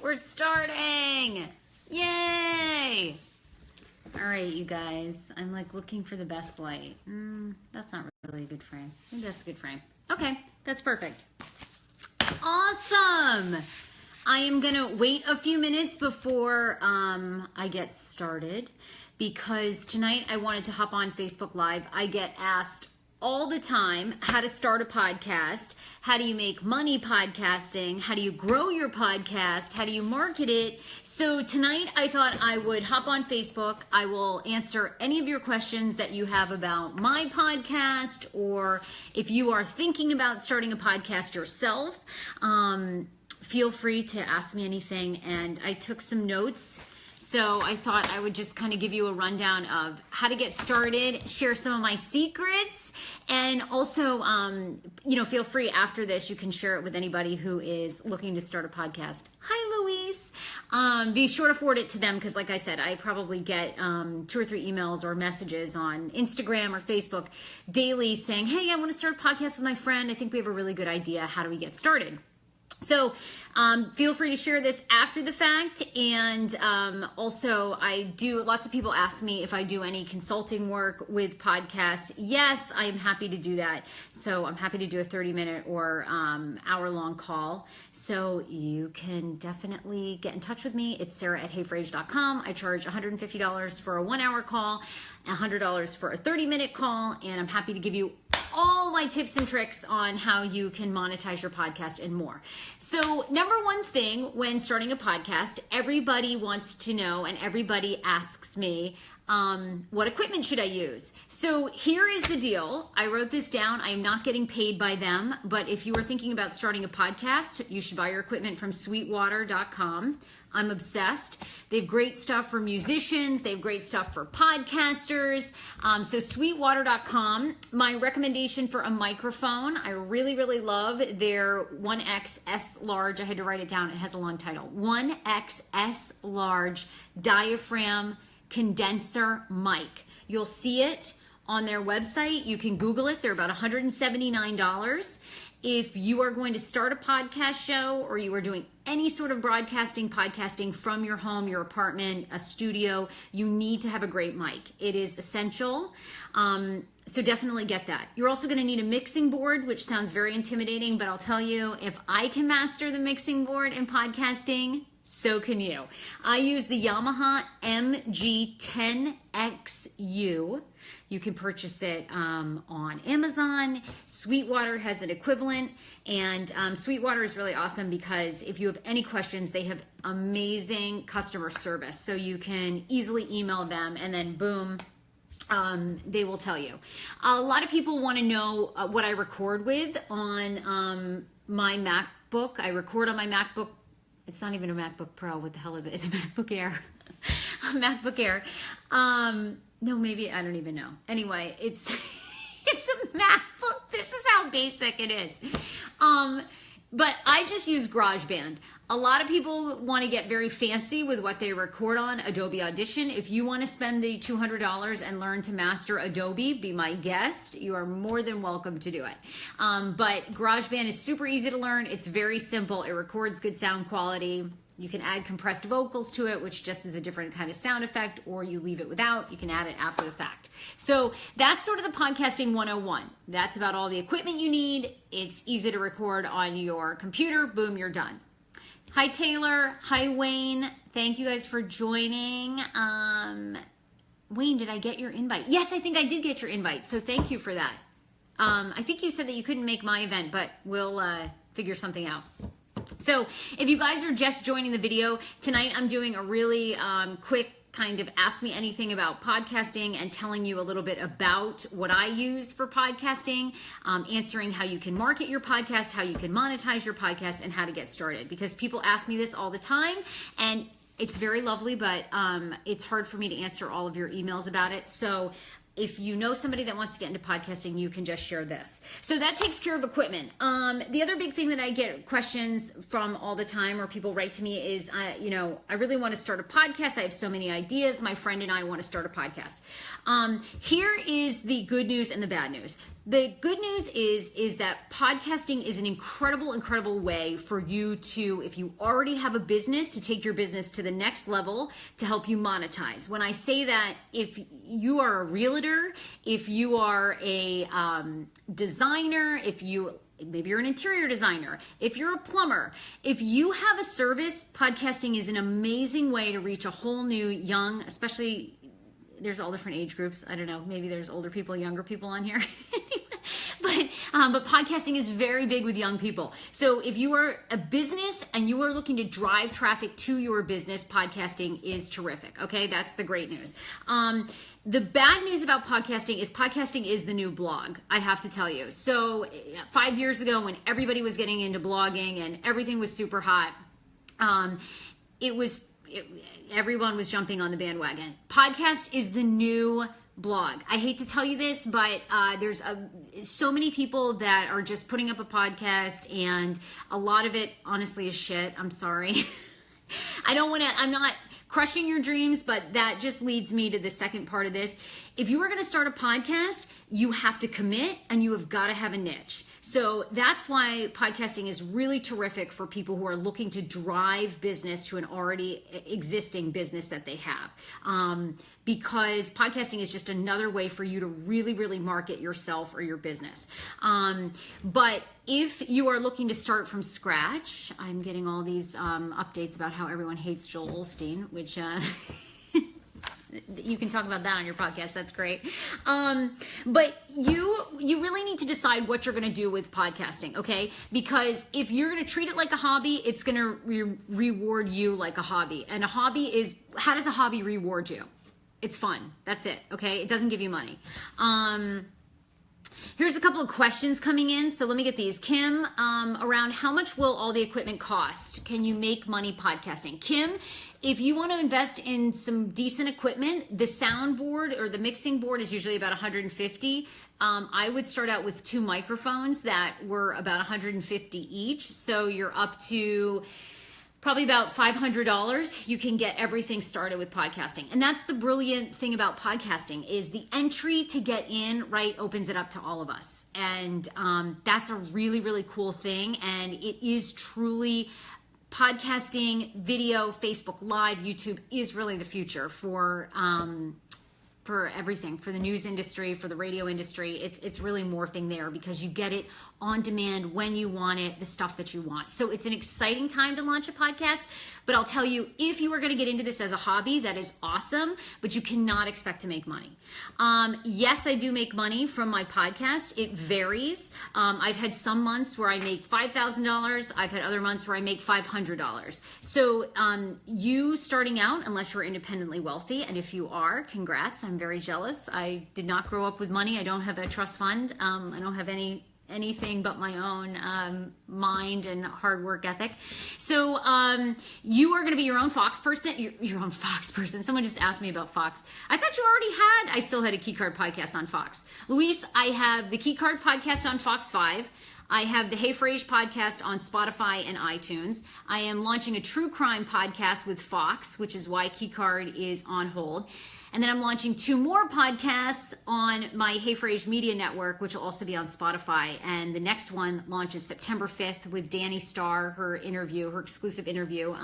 We're starting! Yay! All right, you guys. I'm like looking for the best light. That's not really a good frame. Maybe that's a good frame. Okay, that's perfect. Awesome! I am gonna wait a few minutes before I get started because tonight I wanted to hop on Facebook Live. I get asked all the time how to start a podcast, how do you make money podcasting, how do you grow your podcast, how do you market it. So tonight I thought I would hop on Facebook. I will answer any of your questions that you have about my podcast, or if you are thinking about starting a podcast yourself, feel free to ask me anything. And I took some notes, so I thought I would just kind of give you a rundown of how to get started, share some of my secrets, and also, feel free after this, you can share it with anybody who is looking to start a podcast. Hi, Luis. Be sure to forward it to them because, like I said, I probably get 2 or 3 emails or messages on Instagram or Facebook daily saying, hey, I want to start a podcast with my friend. I think we have a really good idea. How do we get started? So feel free to share this after the fact. And also lots of people ask me if I do any consulting work with podcasts. Yes, I'm happy to do that. So I'm happy to do a 30-minute or hour-long call. So you can definitely get in touch with me. It's sarah@heyfrase.com. I charge $150 for a 1-hour call, $100 for a 30-minute call, and I'm happy to give you all my tips and tricks on how you can monetize your podcast and more. So number one thing when starting a podcast, everybody wants to know, and everybody asks me, what equipment should I use? So here is the deal. I wrote this down. I am not getting paid by them, but if you are thinking about starting a podcast, you should buy your equipment from sweetwater.com. I'm obsessed. They have great stuff for musicians. They have great stuff for podcasters. So sweetwater.com. My recommendation for a microphone, I really, really love their 1XS large. I had to write it down. It has a long title. 1XS large diaphragm condenser mic. You'll see it on their website. You can Google it. They're about $179. If you are going to start a podcast show, or you are doing any sort of podcasting from your home, your apartment, a studio, you need to have a great mic. It is essential. So definitely get that. You're also going to need a mixing board, which sounds very intimidating, but I'll tell you, if I can master the mixing board in podcasting, so can you. I use the Yamaha MG10XU. You can purchase it on Amazon. Sweetwater has an equivalent, and Sweetwater is really awesome because if you have any questions, they have amazing customer service. So you can easily email them, and then boom, they will tell you. A lot of people want to know what I record with on my MacBook. I record on my MacBook. It's not even a MacBook Pro. What the hell is it? It's a MacBook Air. A MacBook Air. No, maybe, I don't even know. Anyway, it's a MacBook. This is how basic it is. But I just use GarageBand. A lot of people want to get very fancy with what they record on Adobe Audition. If you want to spend the $200 and learn to master Adobe, be my guest. You are more than welcome to do it. But GarageBand is super easy to learn. It's very simple. It records good sound quality. You can add compressed vocals to it, which just is a different kind of sound effect, or you leave it without. You can add it after the fact. So that's sort of the podcasting 101. That's about all the equipment you need. It's easy to record on your computer. Boom, you're done. Hi, Taylor. Hi, Wayne. Thank you guys for joining. Wayne, did I get your invite? Yes, I think I did get your invite. So thank you for that. I think you said that you couldn't make my event, but we'll figure something out. So if you guys are just joining the video, tonight I'm doing a really quick kind of ask me anything about podcasting and telling you a little bit about what I use for podcasting, answering how you can market your podcast, how you can monetize your podcast, and how to get started. Because people ask me this all the time, and it's very lovely, but it's hard for me to answer all of your emails about it. So if you know somebody that wants to get into podcasting, you can just share this. So that takes care of equipment. The other big thing that I get questions from all the time, or people write to me, is, I really want to start a podcast. I have so many ideas. My friend and I want to start a podcast. Here is the good news and the bad news. the good news is that podcasting is an incredible way for you to, if you already have a business, to take your business to the next level to help you monetize. When I say that, if you are a realtor, if you are a designer, maybe you're an interior designer, if you're a plumber, if you have a service, podcasting is an amazing way to reach a whole new young, especially there's all different age groups. I don't know. Maybe there's older people, younger people on here. But podcasting is very big with young people. So if you are a business and you are looking to drive traffic to your business, podcasting is terrific. Okay, that's the great news. The bad news about podcasting is the new blog, I have to tell you. So 5 years ago, when everybody was getting into blogging and everything was super hot, everyone was jumping on the bandwagon. Podcast is the new blog. I hate to tell you this, but there's so many people that are just putting up a podcast, and a lot of it honestly is shit. I'm sorry. I'm not crushing your dreams, but that just leads me to the second part of this. If you are going to start a podcast, you have to commit and you have got to have a niche. So that's why podcasting is really terrific for people who are looking to drive business to an already existing business that they have. Because podcasting is just another way for you to really market yourself or your business. But if you are looking to start from scratch, I'm getting all these updates about how everyone hates Joel Osteen, which you can talk about that on your podcast. That's great. But you really need to decide what you're going to do with podcasting, okay? Because if you're going to treat it like a hobby, it's going to reward you like a hobby. And a hobby is, how does a hobby reward you? It's fun. That's it, okay? It doesn't give you money. Here's a couple of questions coming in, so let me get these. Kim, around how much will all the equipment cost? Can you make money podcasting? Kim, if you want to invest in some decent equipment, the soundboard or the mixing board is usually about $150. I would start out with 2 microphones that were about $150 each, so you're up to probably about $500. You can get everything started with podcasting. And that's the brilliant thing about podcasting, is the entry to get in, right, opens it up to all of us. And that's a really cool thing. And it is truly, podcasting, video, Facebook Live, YouTube is really the future for everything, for the news industry, for the radio industry. It's really morphing there because you get it on demand when you want it, the stuff that you want. So it's an exciting time to launch a podcast, but I'll tell you, if you are going to get into this as a hobby, that is awesome, but you cannot expect to make money. Yes, I do make money from my podcast. It varies. I've had some months where I make $5,000. I've had other months where I make $500. So you starting out, unless you're independently wealthy, and if you are, congrats. I'm very jealous. I did not grow up with money. I don't have a trust fund. I don't have anything but my own mind and hard work ethic. So you are going to be your own Fox person. Your own Fox person. Someone just asked me about Fox. I thought you already had. I still had a Keycard podcast on Fox. Luis, I have the Keycard podcast on Fox 5. I have the Hey Frase podcast on Spotify and iTunes. I am launching a true crime podcast with Fox, which is why Keycard is on hold. And then I'm launching 2 more podcasts on my Hey Frase Media Network, which will also be on Spotify. And the next one launches September 5th with Danny Starr, her exclusive interview.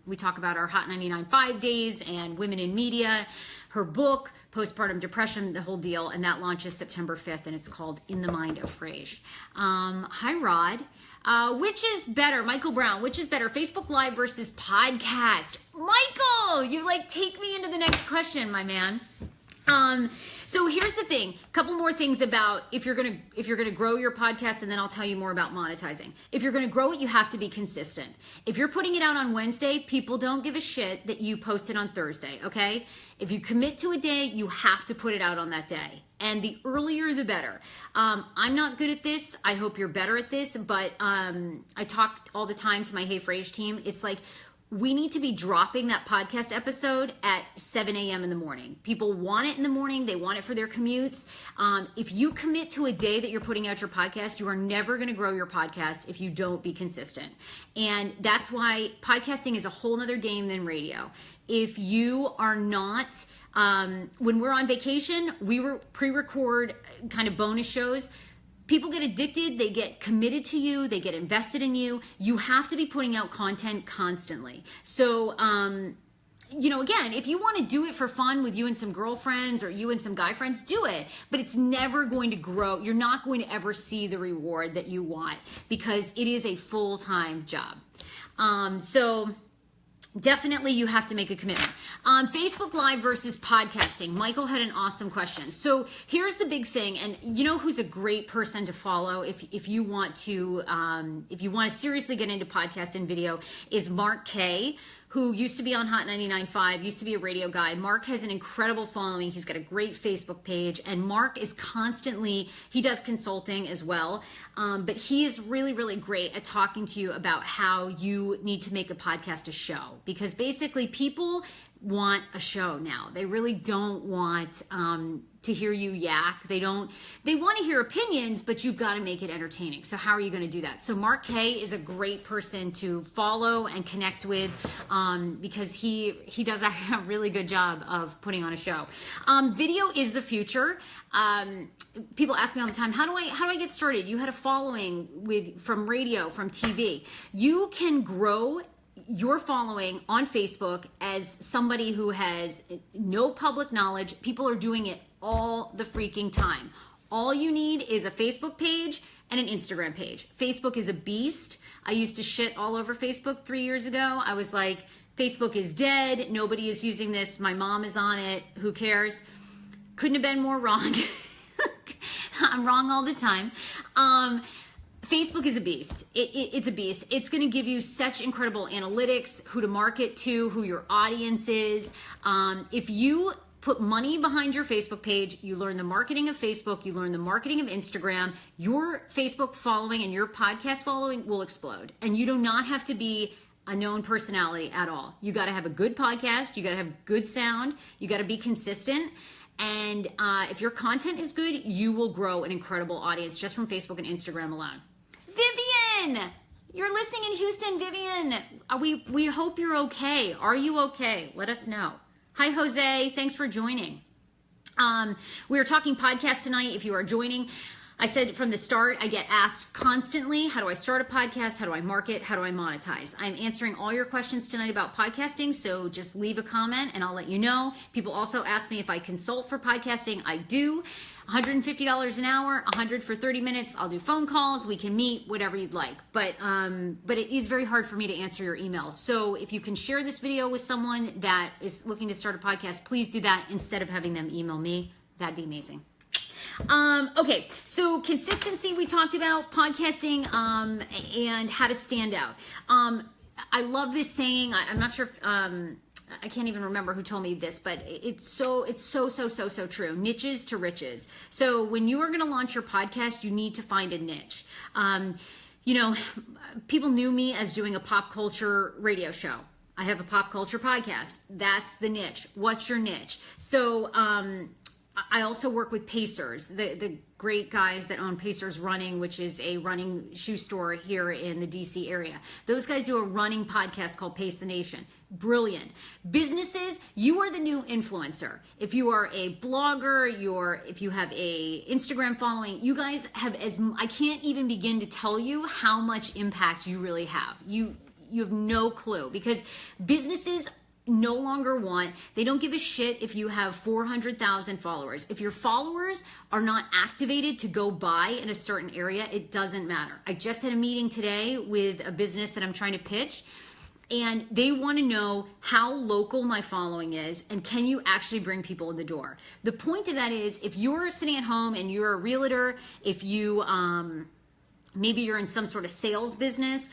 We talk about our Hot 99.5 days and women in media, her book, postpartum depression, the whole deal. And that launches September 5th, and it's called In the Mind of Frase. Hi, Rod. Which is better? Michael Brown, which is better, Facebook Live versus podcast? Michael, you take me into the next question, my man. So here's the thing, a couple more things about if you're gonna grow your podcast, and then I'll tell you more about monetizing. If you're gonna grow it, you have to be consistent. If you're putting it out on Wednesday, people don't give a shit that you post it on Thursday, okay? If you commit to a day, you have to put it out on that day. And the earlier, the better. I'm not good at this. I hope you're better at this, but I talk all the time to my Hey Frase team. It's like, we need to be dropping that podcast episode at 7 a.m. in the morning. People want it in the morning. They want it for their commutes. If you commit to a day that you're putting out your podcast, you are never going to grow your podcast if you don't be consistent. And that's why podcasting is a whole nother game than radio. If you are not, when we're on vacation, we pre-record kind of bonus shows. People get addicted, they get committed to you, they get invested in you. You have to be putting out content constantly. So, again, if you want to do it for fun with you and some girlfriends or you and some guy friends, do it. But it's never going to grow. You're not going to ever see the reward that you want because it is a full-time job. Definitely you have to make a commitment. Facebook Live versus podcasting. Michael had an awesome question. So here's the big thing, and you know who's a great person to follow if you want to seriously get into podcast and video is Mark K, who used to be on Hot 99.5, used to be a radio guy. Mark has an incredible following. He's got a great Facebook page, and Mark is he does consulting as well, but he is really, really great at talking to you about how you need to make a podcast a show, because basically people want a show now. They really don't want to hear you yak. They want to hear opinions, but you've got to make it entertaining. So how are you going to do that? So Mark K is a great person to follow and connect with because he does a really good job of putting on a show. Video is the future. People ask me all the time, how do I get started? You had a following from radio, from TV. You can grow your following on Facebook as somebody who has no public knowledge. People are doing it all the freaking time. All you need is a Facebook page and an Instagram page. Facebook is a beast. I used to shit all over Facebook 3 years ago. I was like, Facebook is dead. Nobody is using this. My mom is on it. Who cares? Couldn't have been more wrong. I'm wrong all the time. Facebook is a beast. It's a beast. It's going to give you such incredible analytics, who to market to, who your audience is. If you put money behind your Facebook page, you learn the marketing of Facebook, you learn the marketing of Instagram, your Facebook following and your podcast following will explode. And you do not have to be a known personality at all. You got to have a good podcast. You got to have good sound. You got to be consistent. And if your content is good, you will grow an incredible audience just from Facebook and Instagram alone. Vivian, you're listening in Houston. Vivian, we hope you're okay. Are you okay? Let us know. Hi, Jose. Thanks for joining. We are talking podcasts tonight. If you are joining, I said from the start, I get asked constantly, how do I start a podcast? How do I market? How do I monetize? I'm answering all your questions tonight about podcasting, so just leave a comment and I'll let you know. People also ask me if I consult for podcasting. I do. $150 an hour, $100 for 30 minutes. I'll do phone calls. We can meet, whatever you'd like. But it is very hard for me to answer your emails. So if you can share this video with someone that is looking to start a podcast, please do that instead of having them email me. That'd be amazing. Okay, so consistency we talked about, podcasting, and how to stand out. I love this saying. I'm not sure if, I can't even remember who told me this, but it's so true. Niches to riches. So when you are going to launch your podcast, you need to find a niche. People knew me as doing a pop culture radio show. I have a pop culture podcast. That's the niche. What's your niche? So, I also work with Pacers, the great guys that own Pacers Running, which is a running shoe store here in the DC area. Those guys do a running podcast called Pace the Nation. Brilliant. Businesses, you are the new influencer. If you are a blogger, if you have a Instagram following, you guys have I can't even begin to tell you how much impact you really have. You have no clue, because businesses no longer they don't give a shit if you have 400,000 followers. If your followers are not activated to go buy in a certain area, it doesn't matter. I just had a meeting today with a business that I'm trying to pitch, and they want to know how local my following is and can you actually bring people in the door. The point of that is, if you're sitting at home and you're a realtor, if you maybe you're in some sort of sales business,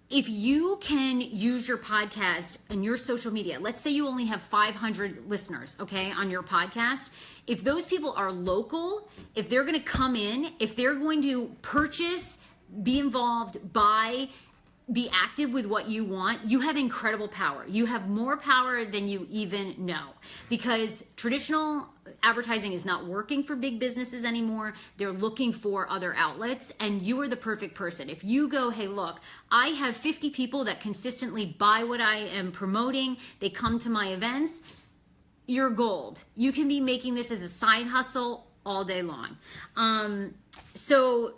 if you can use your podcast and your social media, let's say you only have 500 listeners, okay, on your podcast. If those people are local, if they're going to come in, if they're going to purchase, be involved, buy, be active with what you want, you have incredible power. You have more power than you even know, because traditional advertising is not working for big businesses anymore. They're looking for other outlets, and you are the perfect person. If you go, hey, look, I have 50 people that consistently buy what I am promoting, they come to my events, you're gold. You can be making this as a side hustle all day long. So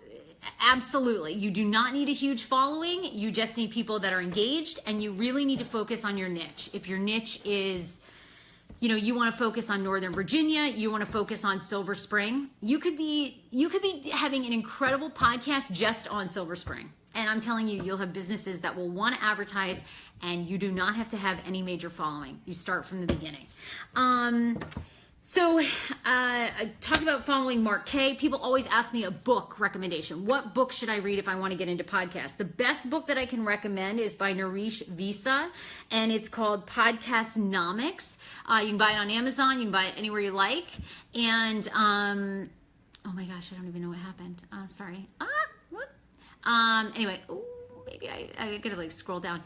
absolutely, you do not need a huge following. You just need people that are engaged, and you really need to focus on your niche. If your niche is, you want to focus on Northern Virginia, you want to focus on Silver Spring, you could be having an incredible podcast just on Silver Spring. And I'm telling you, you'll have businesses that will want to advertise, and you do not have to have any major following. You start from the beginning. So I talked about following Mark K. People always ask me a book recommendation. What book should I read if I want to get into podcasts? The best book that I can recommend is by Naresh Visa, and it's called Podcastnomics. You can buy it on Amazon. You can buy it anywhere you like. And, oh my gosh, I don't even know what happened. Sorry. What? Anyway, maybe I gotta scroll down.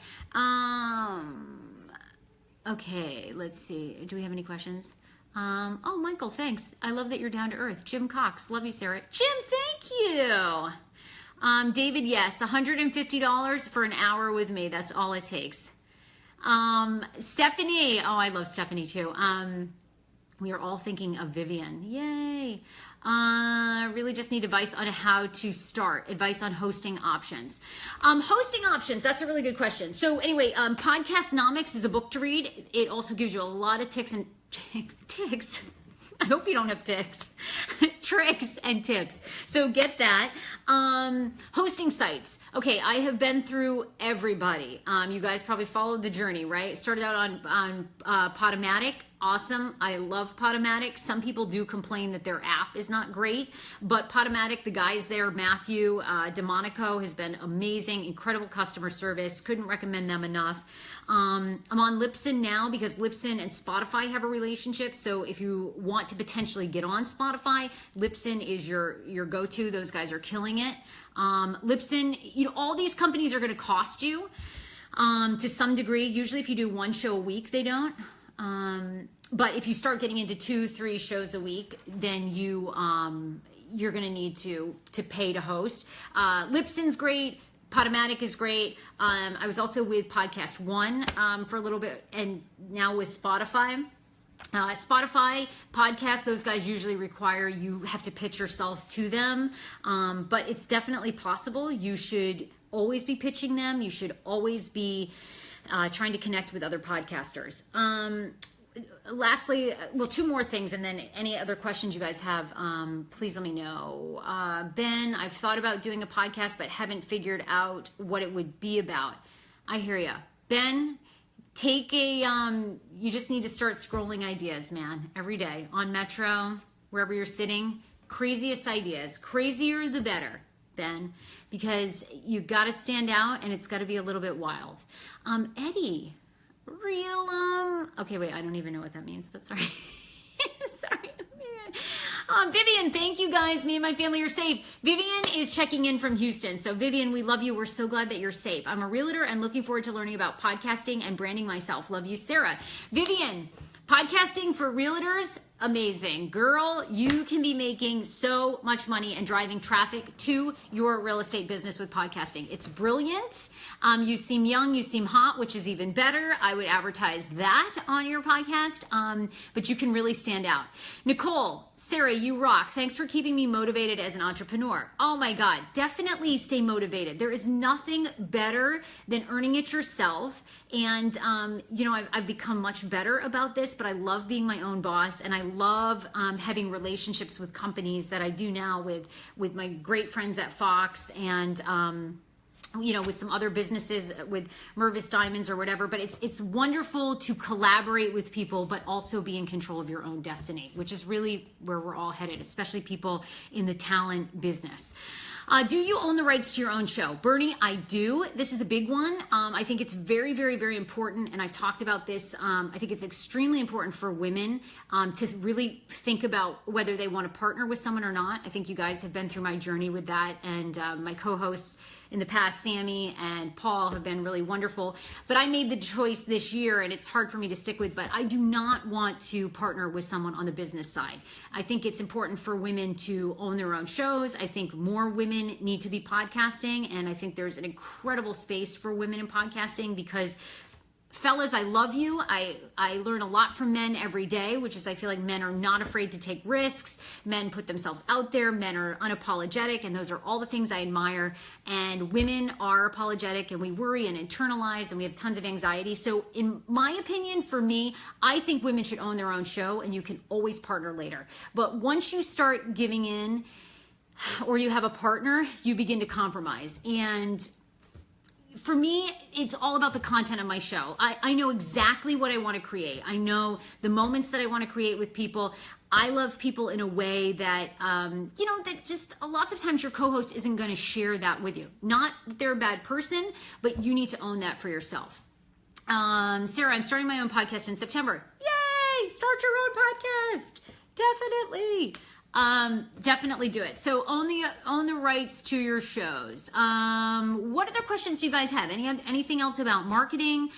Okay, let's see. Do we have any questions? Oh, Michael, thanks. I love that you're down to earth. Jim Cox, love you, Sarah. Jim, thank you. David, yes, $150 for an hour with me. That's all it takes. Stephanie, oh, I love Stephanie too. We are all thinking of Vivian. Yay. Really just need advice on how to start, advice on hosting options. Hosting options, that's a really good question. So anyway, Podcastnomics is a book to read. It also gives you a lot of ticks. I hope you don't have ticks. Tricks and tips. So get that. Hosting sites. Okay, I have been through everybody. You guys probably followed the journey, right? Started out on Podomatic. Awesome. I love Podomatic. Some people do complain that their app is not great, but Podomatic, the guys there, Matthew DeMonico, has been amazing, incredible customer service. Couldn't recommend them enough. I'm on Libsyn now because Libsyn and Spotify have a relationship. So if you want to potentially get on Spotify, Libsyn is your go-to. Those guys are killing it. Libsyn, all these companies are going to cost you to some degree. Usually if you do one show a week, they don't. But if you start getting into 2-3 shows a week, then you're going to need to pay to host. Libsyn's great. Podomatic is great. I was also with Podcast One for a little bit, and now with Spotify. Spotify podcasts, those guys usually require you have to pitch yourself to them, but it's definitely possible. You should always be pitching them. You should always be trying to connect with other podcasters. Lastly, well, 2 more things, and then any other questions you guys have, please let me know. Ben, I've thought about doing a podcast, but haven't figured out what it would be about. I hear ya. Ben, take you just need to start scrolling ideas, man, every day on Metro, wherever you're sitting. Craziest ideas. Crazier the better, Ben, because you got to stand out, and it's got to be a little bit wild. Eddie, okay, wait, I don't even know what that means, but sorry. Sorry. Vivian, thank you guys. Me and my family are safe. Vivian is checking in from Houston. So Vivian, we love you. We're so glad that you're safe. I'm a realtor and looking forward to learning about podcasting and branding myself. Love you, Sarah. Vivian, podcasting for realtors, amazing. Girl, you can be making so much money and driving traffic to your real estate business with podcasting. It's brilliant. You seem young, you seem hot, which is even better. I would advertise that on your podcast, but you can really stand out. Nicole, Sarah, you rock. Thanks for keeping me motivated as an entrepreneur. Oh my God, definitely stay motivated. There is nothing better than earning it yourself. And, I've become much better about this, but I love being my own boss, and I love having relationships with companies that I do now with my great friends at Fox and with some other businesses, with Mervis Diamonds or whatever. But it's wonderful to collaborate with people, but also be in control of your own destiny, which is really where we're all headed, especially people in the talent business. Do you own the rights to your own show? Bernie, I do. This is a big one. I think it's very, very, very important, and I've talked about this. I think it's extremely important for women to really think about whether they want to partner with someone or not. I think you guys have been through my journey with that, and my co-hosts in the past, Sammy and Paul, have been really wonderful. But I made the choice this year, and it's hard for me to stick with, but I do not want to partner with someone on the business side. I think it's important for women to own their own shows. I think more women need to be podcasting, and I think there's an incredible space for women in podcasting because fellas, I love you. I learn a lot from men every day, which is I feel like men are not afraid to take risks. Men put themselves out there. Men are unapologetic, and those are all the things I admire. And women are apologetic, and we worry and internalize, and we have tons of anxiety. So in my opinion, for me, I think women should own their own show, and you can always partner later. But once you start giving in or you have a partner, you begin to compromise. And for me, it's all about the content of my show. I know exactly what I want to create. I know the moments that I want to create with people. I love people in a way that, that just lots of times your co-host isn't going to share that with you. Not that they're a bad person, but you need to own that for yourself. Sarah, I'm starting my own podcast in September. Yay! Start your own podcast. Definitely. Definitely do it. So own the rights to your shows. What other questions do you guys have? Anything else about marketing?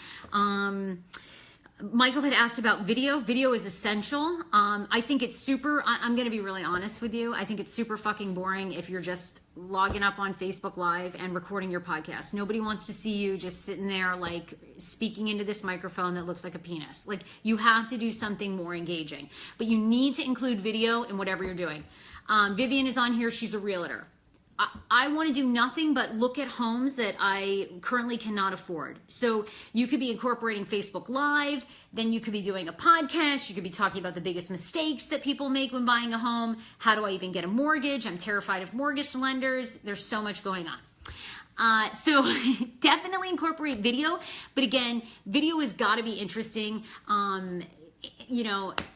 Michael had asked about video. Video is essential. I think it's super, I'm going to be really honest with you. I think it's super fucking boring if you're just logging up on Facebook Live and recording your podcast. Nobody wants to see you just sitting there like speaking into this microphone that looks like a penis. Like, you have to do something more engaging, but you need to include video in whatever you're doing. Vivian is on here. She's a realtor. I want to do nothing but look at homes that I currently cannot afford. So you could be incorporating Facebook Live, then you could be doing a podcast, you could be talking about the biggest mistakes that people make when buying a home. How do I even get a mortgage? I'm terrified of mortgage lenders. There's so much going on. So definitely incorporate video. But again, video has got to be interesting.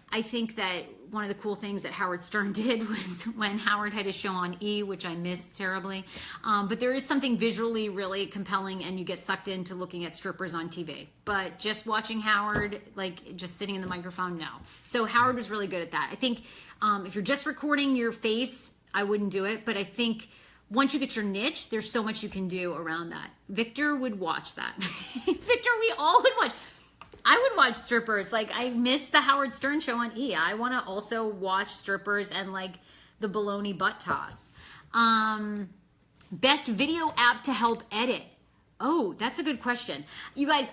I think that one of the cool things that Howard Stern did was when Howard had his show on E, which I missed terribly. But there is something visually really compelling, and you get sucked into looking at strippers on TV. But just watching Howard, like just sitting in the microphone, no. So Howard was really good at that. I think if you're just recording your face, I wouldn't do it. But I think once you get your niche, there's so much you can do around that. Victor would watch that. Victor, we all would watch. I would watch strippers. Like, I missed the Howard Stern show on E. I want to also watch strippers and like the baloney butt toss. Best video app to help edit. Oh, that's a good question. You guys,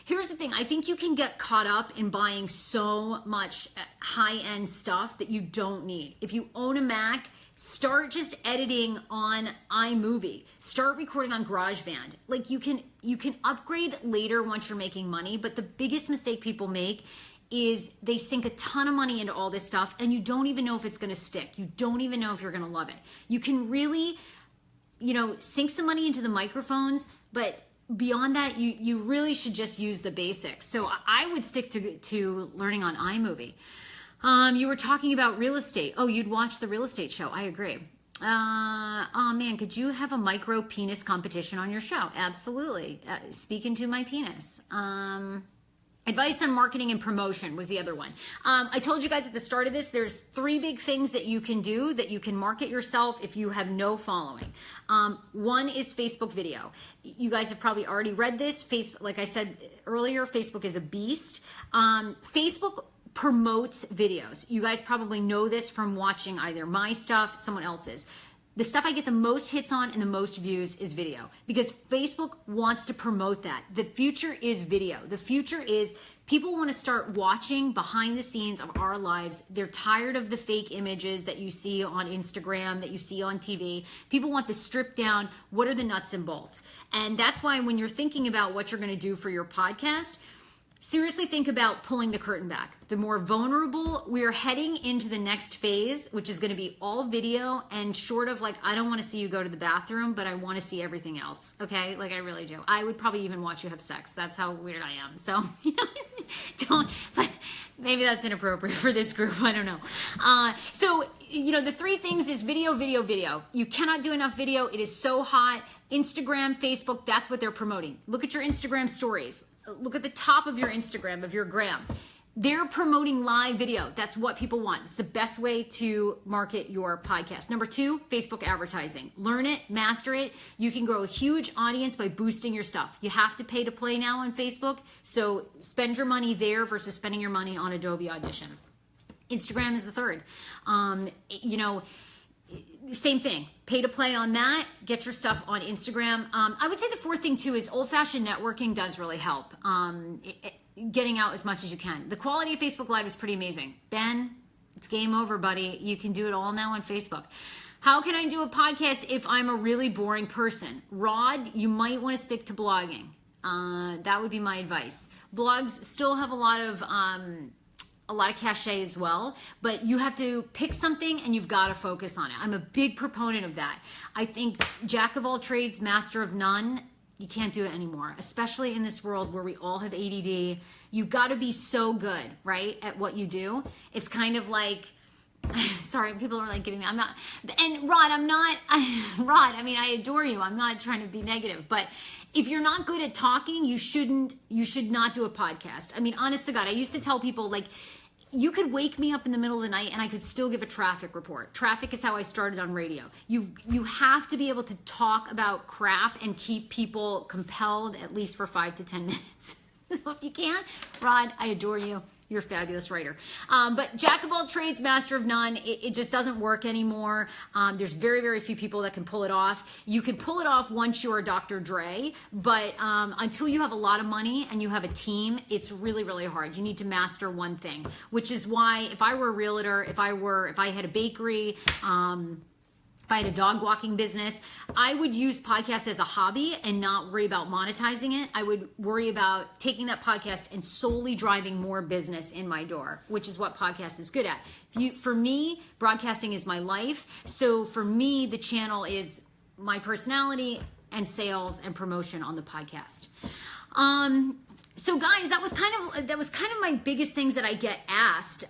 here's the thing. I think you can get caught up in buying so much high-end stuff that you don't need. If you own a Mac, start just editing on iMovie. Start recording on GarageBand. Like, you can upgrade later once you're making money, but the biggest mistake people make is they sink a ton of money into all this stuff and you don't even know if it's going to stick. You don't even know if you're going to love it. You can really, sink some money into the microphones, but beyond that, you really should just use the basics. So I would stick to learning on iMovie. You were talking about real estate. Oh, you'd watch the real estate show. I agree. Oh man, could you have a micro penis competition on your show? Absolutely. Speaking to my penis. Advice on marketing and promotion was the other one. I told you guys at the start of this, there's 3 big things that you can do that you can market yourself if you have no following. One is Facebook video. You guys have probably already read this. Facebook, like I said earlier, Facebook is a beast. Facebook promotes videos. You guys probably know this from watching either my stuff, someone else's. The stuff I get the most hits on and the most views is video because Facebook wants to promote that. The future is video. The future is people want to start watching behind the scenes of our lives. They're tired of the fake images that you see on Instagram, that you see on TV. People want the stripped down, what are the nuts and bolts? And that's why when you're thinking about what you're going to do for your podcast, seriously think about pulling the curtain back. The more vulnerable, we're heading into the next phase, which is going to be all video and short of like, I don't want to see you go to the bathroom, but I want to see everything else. Okay. Like I really do. I would probably even watch you have sex. That's how weird I am. So, but maybe that's inappropriate for this group. I don't know. So the three things is video, video, video. You cannot do enough video. It is so hot. Instagram, Facebook, that's what they're promoting. Look at your Instagram stories. Look at the top of your Instagram, of your gram. They're promoting live video. That's what people want. It's the best way to market your podcast. Number 2, Facebook advertising. Learn it, master it. You can grow a huge audience by boosting your stuff. You have to pay to play now on Facebook, so spend your money there versus spending your money on Adobe Audition. Instagram is the third. Same thing. Pay to play on that. Get your stuff on Instagram. I would say the fourth thing too is old-fashioned networking does really help. Getting out as much as you can. The quality of Facebook Live is pretty amazing. Ben, it's game over, buddy. You can do it all now on Facebook. How can I do a podcast if I'm a really boring person? Rod, you might want to stick to blogging. That would be my advice. Blogs still have a lot of cachet as well, but you have to pick something and you've got to focus on it. I'm a big proponent of that. I think jack of all trades, master of none. You can't do it anymore, especially in this world where we all have ADD. You got to be so good, right, at what you do. It's kind of like, sorry, people are like giving me, I'm not, and Rod, Rod, I mean, I adore you. I'm not trying to be negative, but if you're not good at talking, you should not do a podcast. I mean, honest to God, I used to tell people, like, you could wake me up in the middle of the night and I could still give a traffic report. Traffic is how I started on radio. You have to be able to talk about crap and keep people compelled at least for 5 to 10 minutes. So if you can't, Rod, I adore you. You're a fabulous writer. But jack of all trades, master of none, it just doesn't work anymore. There's very, very few people that can pull it off. You can pull it off once you're Dr. Dre, but until you have a lot of money and you have a team, it's really, really hard. You need to master one thing, which is why if I were a realtor, if I had a bakery, if I had a dog walking business, I would use podcasts as a hobby and not worry about monetizing it. I would worry about taking that podcast and solely driving more business in my door, which is what podcast is good at. For me, broadcasting is my life. So for me, the channel is my personality and sales and promotion on the podcast. So guys, that was kind of my biggest things that I get asked.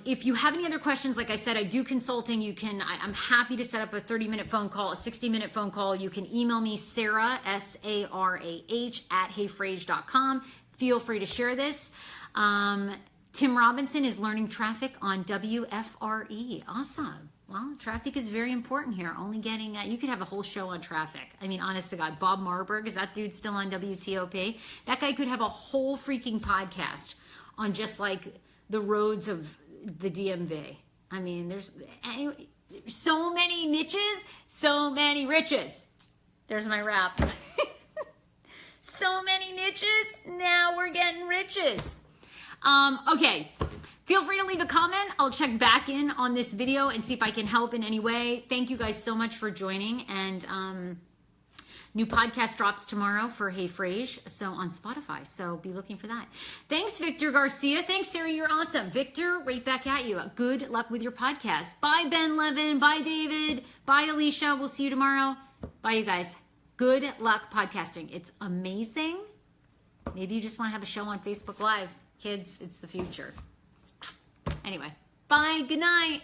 If you have any other questions, like I said, I do consulting. I'm happy to set up a 30-minute phone call, a 60-minute phone call. You can email me, Sarah, SARAH, @heyfrase.com. Feel free to share this. Tim Robinson is learning traffic on WFRE. Awesome. Well, traffic is very important here. Only getting, you could have a whole show on traffic. I mean, honest to God, Bob Marburg, is that dude still on WTOP? That guy could have a whole freaking podcast on just like the roads of the DMV. I mean, there's so many niches, so many riches. There's my rap. So many niches, now we're getting riches. Okay. Feel free to leave a comment. I'll check back in on this video and see if I can help in any way. Thank you guys so much for joining. And new podcast drops tomorrow for Hey Frase, so on Spotify. So be looking for that. Thanks, Victor Garcia. Thanks, Sarah. You're awesome. Victor, right back at you. Good luck with your podcast. Bye, Ben Levin. Bye, David. Bye, Alicia. We'll see you tomorrow. Bye, you guys. Good luck podcasting. It's amazing. Maybe you just want to have a show on Facebook Live. Kids, it's the future. Anyway, bye, good night.